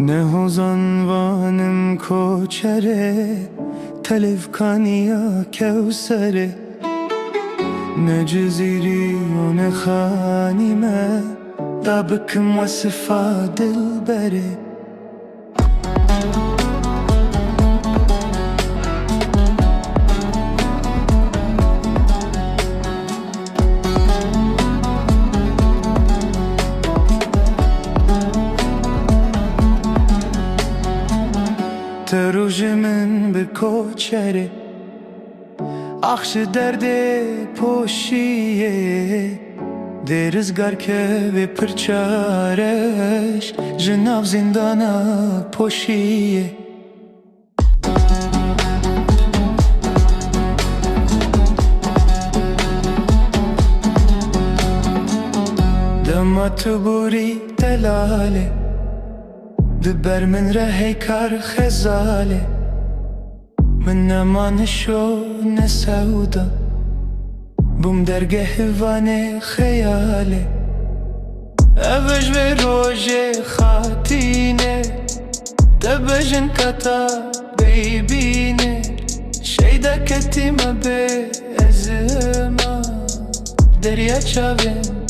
Ne hozanvanım koçere, televkaniya kevsere. Ne ceziri o ne khanime, da bıkım vasıfa dilbere. تروجمن به کوچره اخش درده پوشیه درزگار که به پرچارش جناب زندانا پوشیه دمت بوری دلاله دبر من رهی کار خزاله من نمانشو نسودا بوم درگه وانه خیاله اوش به روژ خاتینه دبجن کتا بیبینه شیده کتیمه به ازما دریا چاوین